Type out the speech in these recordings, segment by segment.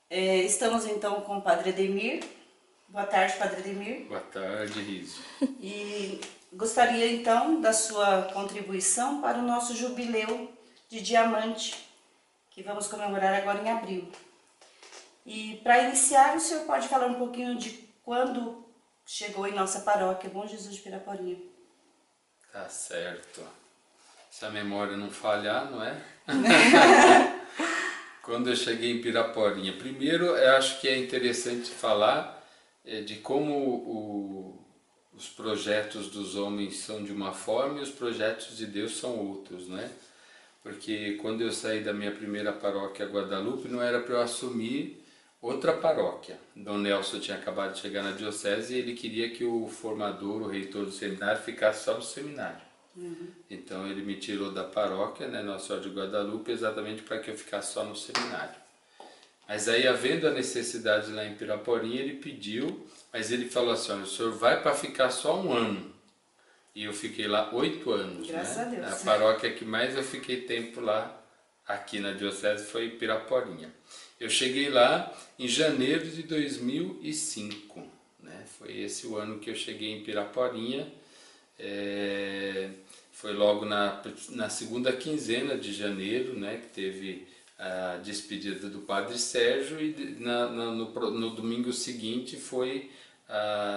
Estamos então com o Padre Ademir. Boa tarde, Padre Ademir. Boa tarde, Riso. E gostaria então da sua contribuição para o nosso jubileu de diamante, que vamos comemorar agora em abril. E para iniciar, o senhor pode falar um pouquinho de quando chegou em nossa paróquia Bom Jesus de Piraporinha? Tá certo. Se a memória não falhar, não é? Quando eu cheguei em Piraporinha, primeiro eu acho que é interessante falar de como os projetos dos homens são de uma forma e os projetos de Deus são outros, não é? Porque quando eu saí da minha primeira paróquia Guadalupe, não era para eu assumir outra paróquia. Dom Nelson tinha acabado de chegar na diocese e ele queria que o formador, o reitor do seminário, ficasse só no seminário. Então ele me tirou da paróquia, né, Nossa Senhora de Guadalupe, exatamente para que eu ficasse só no seminário. Mas aí, havendo a necessidade lá em Piraporinha, ele pediu, mas ele falou assim: olha, o senhor vai para ficar só um ano. E eu fiquei lá 8 anos. Graças né? a Deus. A paróquia que mais eu fiquei tempo lá, aqui na diocese, foi Piraporinha. Eu cheguei lá em janeiro de 2005. Né? Foi esse o ano que eu cheguei em Piraporinha. Foi logo na segunda quinzena de janeiro, né, que teve a despedida do Padre Sérgio, e no domingo seguinte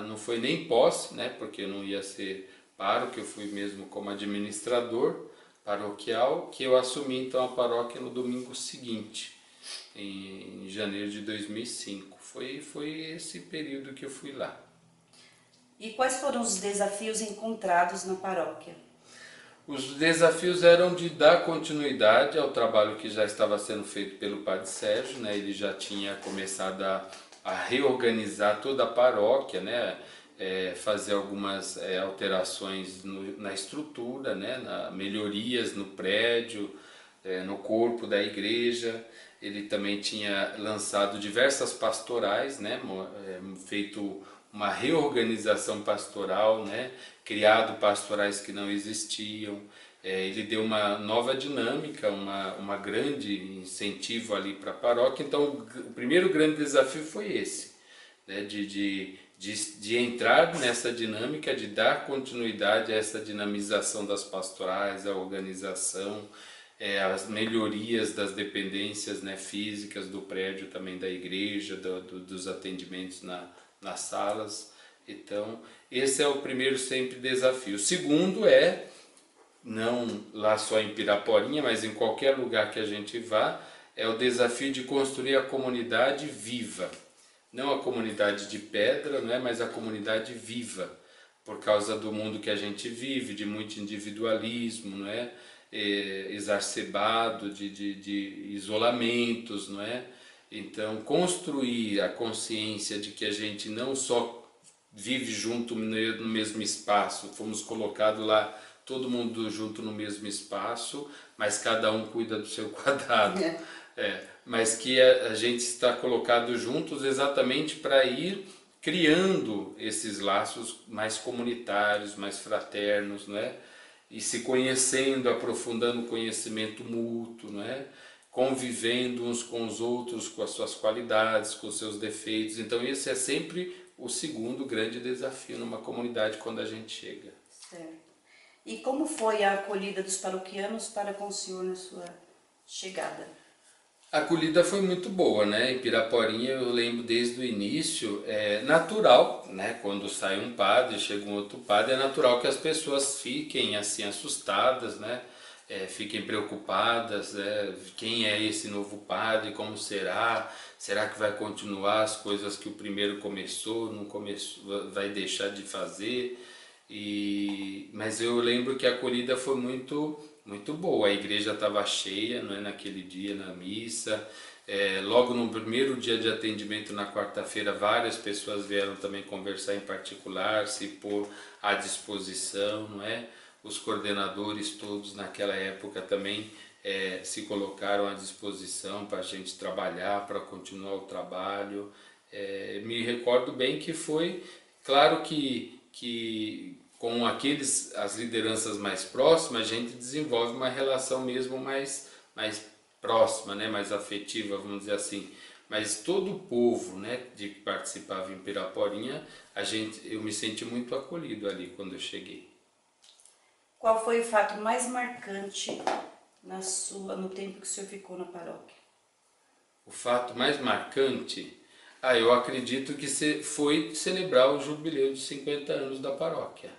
não foi nem posse, né, porque eu não ia ser pároco, eu fui mesmo como administrador paroquial, que eu assumi então a paróquia no domingo seguinte, em janeiro de 2005. Foi esse período que eu fui lá. E quais foram os desafios encontrados na paróquia? Os desafios eram de dar continuidade ao trabalho que já estava sendo feito pelo Padre Sérgio, né? Ele já tinha começado a reorganizar toda a paróquia, né? Fazer algumas alterações na estrutura, né? Melhorias no prédio, no corpo da igreja. Ele também tinha lançado diversas pastorais, né? Feito uma reorganização pastoral, né? Criado pastorais que não existiam. Ele deu uma nova dinâmica, uma grande incentivo ali para a paróquia. Então, o primeiro grande desafio foi esse, né? De entrar nessa dinâmica, de dar continuidade a essa dinamização das pastorais, a organização, as melhorias das dependências, né, físicas do prédio também da igreja, dos atendimentos nas salas. Então, esse é o primeiro sempre desafio. O segundo não lá só em Piraporinha, mas em qualquer lugar que a gente vá, é o desafio de construir a comunidade viva. Não a comunidade de pedra, não é, mas a comunidade viva, por causa do mundo que a gente vive, de muito individualismo, não é? Exacerbado, de isolamentos, não é? Então, construir a consciência de que a gente não só vive junto no mesmo espaço, fomos colocados lá, todo mundo junto no mesmo espaço, mas cada um cuida do seu quadrado. Mas que a gente está colocado juntos exatamente para ir criando esses laços mais comunitários, mais fraternos, né? E se conhecendo, aprofundando o conhecimento mútuo, né? Convivendo uns com os outros, com as suas qualidades, com os seus defeitos. Então esse é sempre o segundo grande desafio numa comunidade quando a gente chega. Certo. E como foi a acolhida dos paroquianos para com o senhor na sua chegada? A acolhida foi muito boa, né? Em Piraporinha eu lembro desde o início, é natural, né? Quando sai um padre, chega um outro padre, é natural que as pessoas fiquem assim assustadas, né? Fiquem preocupadas, né? Quem é esse novo padre, como será? Será que vai continuar as coisas que o primeiro começou, não começou, vai deixar de fazer? Mas eu lembro que a acolhida foi muito boa. A igreja estava cheia, não é, naquele dia na missa. Logo no primeiro dia de atendimento, na quarta-feira, várias pessoas vieram também conversar em particular, se pôr à disposição, não é? Os coordenadores todos naquela época também se colocaram à disposição para a gente trabalhar, para continuar o trabalho. Me recordo bem que foi, claro que com as lideranças mais próximas, a gente desenvolve uma relação mesmo mais próxima, né? Mais afetiva, vamos dizer assim. mas todo o povo, né, de que participava em Piraporinha, eu me senti muito acolhido ali quando eu cheguei. Qual foi o fato mais marcante no tempo que o senhor ficou na paróquia? O fato mais marcante, eu acredito que foi celebrar o jubileu de 50 anos da paróquia,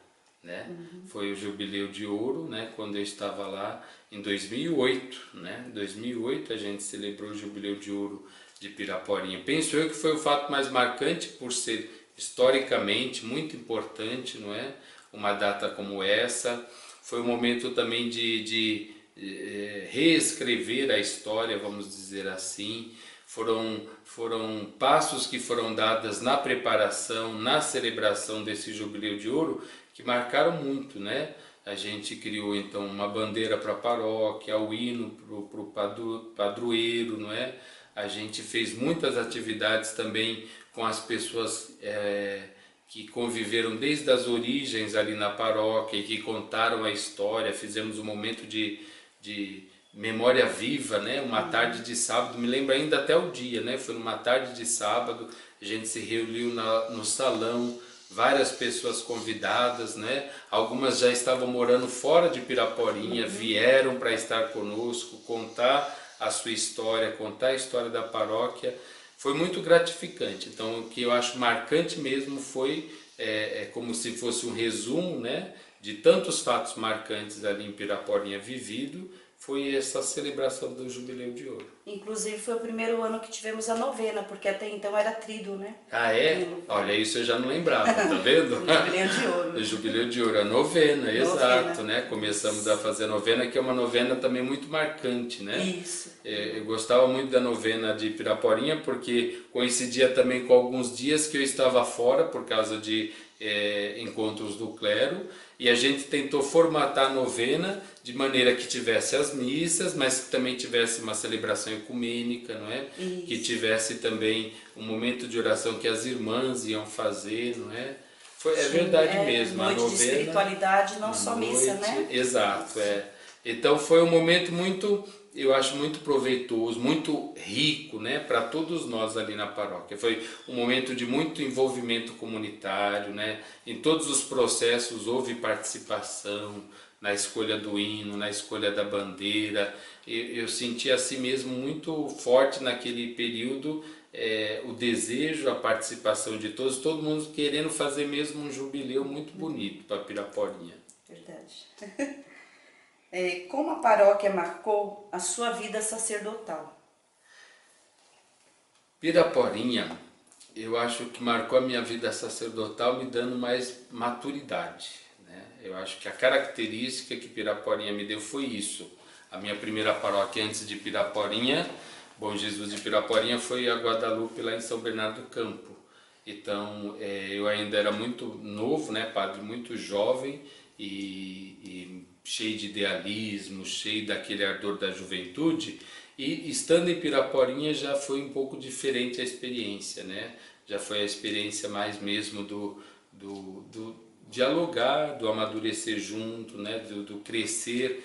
né? Foi o jubileu de ouro, né? Quando eu estava lá em 2008, né? Em 2008 a gente celebrou o jubileu de ouro de Piraporinha. Penso eu que foi o fato mais marcante por ser historicamente muito importante, não é? Uma data como essa. Foi um momento também de reescrever a história, vamos dizer assim. Foram passos que foram dados na preparação, na celebração desse jubileu de ouro, que marcaram muito, né? A gente criou então uma bandeira para a paróquia, o hino para o padroeiro, não é? A gente fez muitas atividades também com as pessoas que conviveram desde as origens ali na paróquia e que contaram a história. Fizemos um momento de memória viva, né? Uma tarde de sábado, me lembro ainda até o dia, né? Foi numa tarde de sábado, a gente se reuniu no salão, várias pessoas convidadas, né? Algumas já estavam morando fora de Piraporinha, vieram para estar conosco, contar a sua história, contar a história da paróquia. Foi muito gratificante. Então, o que eu acho marcante mesmo foi como se fosse um resumo, né, de tantos fatos marcantes ali em Piraporinha vivido, foi essa celebração do Jubileu de Ouro. Inclusive foi o primeiro ano que tivemos a novena, porque até então era tríduo, né? Ah, é? Olha, isso eu já não lembrava, tá vendo? O Jubileu de Ouro. O Jubileu de Ouro, a novena, exato, né? Começamos a fazer a novena, que é uma novena também muito marcante, né? Isso. Eu gostava muito da novena de Piraporinha, porque coincidia também com alguns dias que eu estava fora por causa de encontros do clero, e a gente tentou formatar a novena de maneira que tivesse as missas, mas que também tivesse uma celebração ecumênica, não é? Isso. Que tivesse também um momento de oração que as irmãs iam fazer, não é? É verdade mesmo. Noite a novena, de espiritualidade, não só missa, né? Exato, Então foi um momento muito, eu acho, muito proveitoso, muito rico, né, para todos nós ali na paróquia. Foi um momento de muito envolvimento comunitário, né? Em todos os processos houve participação, na escolha do hino, na escolha da bandeira. Eu senti assim mesmo muito forte naquele período o desejo, a participação de todos, todo mundo querendo fazer mesmo um jubileu muito bonito para Piraporinha. Verdade. Como a paróquia marcou a sua vida sacerdotal? Piraporinha, eu acho que marcou a minha vida sacerdotal me dando mais maturidade, né? Eu acho que a característica que Piraporinha me deu foi isso. A minha primeira paróquia antes de Piraporinha, Bom Jesus de Piraporinha, foi a Guadalupe lá em São Bernardo do Campo. Então eu ainda era muito novo, né, padre, muito jovem e cheio de idealismo, cheio daquele ardor da juventude, e estando em Piraporinha já foi um pouco diferente a experiência, né? Já foi a experiência mais mesmo do dialogar, do amadurecer junto, né? Do crescer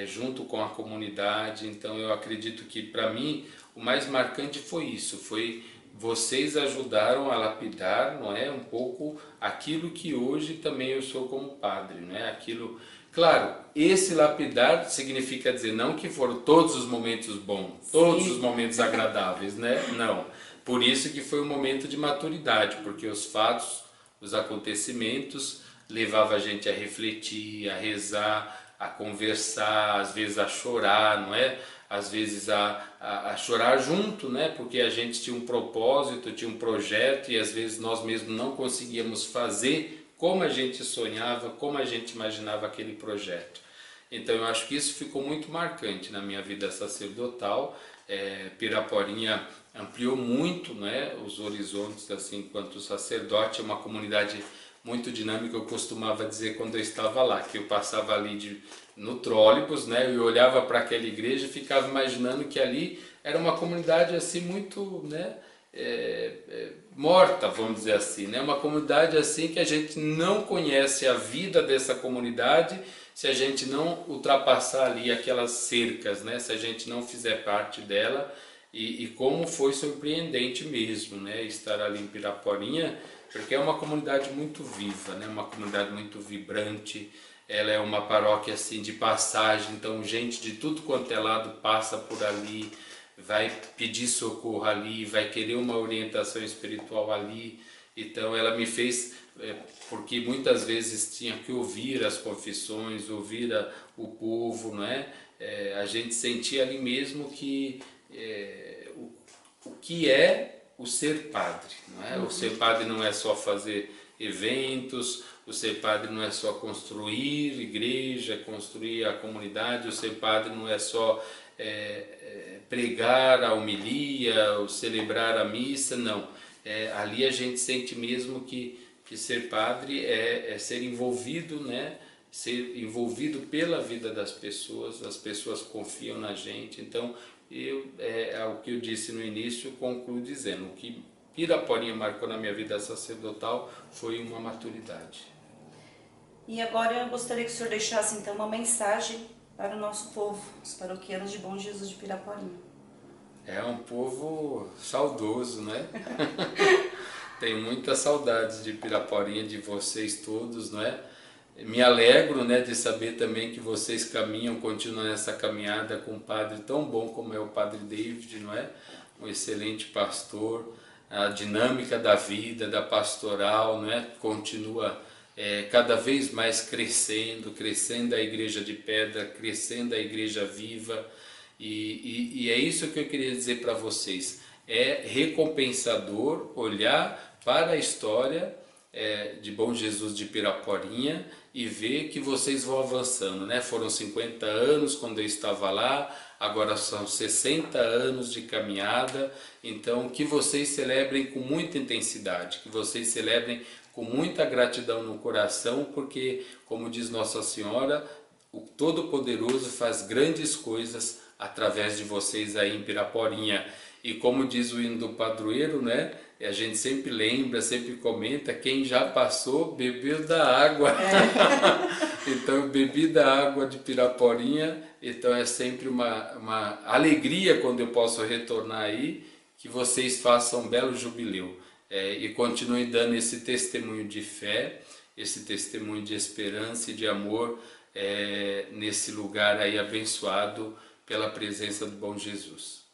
junto com a comunidade. Então eu acredito que para mim o mais marcante foi isso, foi vocês ajudaram a lapidar, não é, um pouco aquilo que hoje também eu sou como padre, não é? Aquilo, claro, esse lapidar significa dizer não que foram todos os momentos bons, todos Sim. os momentos agradáveis, né? Não. Por isso que foi um momento de maturidade, porque os fatos, os acontecimentos levavam a gente a refletir, a rezar, a conversar, às vezes a chorar, não é? Às vezes a chorar junto, né? Porque a gente tinha um propósito, tinha um projeto e às vezes nós mesmos não conseguíamos fazer como a gente sonhava, como a gente imaginava aquele projeto. Então eu acho que isso ficou muito marcante na minha vida sacerdotal. Piraporinha ampliou muito, né, os horizontes assim, enquanto sacerdote. É uma comunidade muito dinâmica. Eu costumava dizer quando eu estava lá, que eu passava ali no trólebus, né, eu olhava para aquela igreja e ficava imaginando que ali era uma comunidade assim muito, né, morta, vamos dizer assim, né, uma comunidade assim que a gente não conhece a vida dessa comunidade se a gente não ultrapassar ali aquelas cercas, né, se a gente não fizer parte dela. E como foi surpreendente mesmo, né, estar ali em Piraporinha, porque é uma comunidade muito viva, né, uma comunidade muito vibrante. Ela é uma paróquia assim de passagem, então gente de tudo quanto é lado passa por ali, vai pedir socorro ali, vai querer uma orientação espiritual ali. Então ela me fez, porque muitas vezes tinha que ouvir as confissões, ouvir o povo, não é? A gente sentia ali mesmo que o que é o ser padre, não é? O ser padre não é só fazer eventos, o ser padre não é só construir igreja, construir a comunidade, o ser padre não é só pregar a homilia, ou celebrar a missa, não. Ali a gente sente mesmo que ser padre é ser envolvido, né? Ser envolvido pela vida das pessoas, as pessoas confiam na gente. Então, o que eu disse no início, concluo dizendo, o que Piraporinha marcou na minha vida sacerdotal foi uma maturidade. E agora eu gostaria que o senhor deixasse então uma mensagem para o nosso povo, os paroquianos de Bom Jesus de Piraporinha. É um povo saudoso, né? Tenho muitas saudades de Piraporinha, de vocês todos, não é? Me alegro, né, de saber também que vocês caminham, continuam nessa caminhada com um padre tão bom como é o Padre David, não é? Um excelente pastor, a dinâmica da vida, da pastoral, não é? Continua cada vez mais crescendo a Igreja de Pedra, crescendo a Igreja viva, e é isso que eu queria dizer para vocês. É recompensador olhar para a história de Bom Jesus de Piraporinha e ver que vocês vão avançando, né? Foram 50 anos quando eu estava lá, agora são 60 anos de caminhada, então que vocês celebrem com muita intensidade, que vocês celebrem com muita gratidão no coração, porque, como diz Nossa Senhora, o Todo-Poderoso faz grandes coisas através de vocês aí em Piraporinha. E como diz o hino do padroeiro, né? A gente sempre lembra, sempre comenta, quem já passou bebeu da água. Então eu bebi da água de Piraporinha, então é sempre uma alegria quando eu posso retornar aí, que vocês façam um belo jubileu. E continuem dando esse testemunho de fé, esse testemunho de esperança e de amor nesse lugar aí abençoado pela presença do Bom Jesus.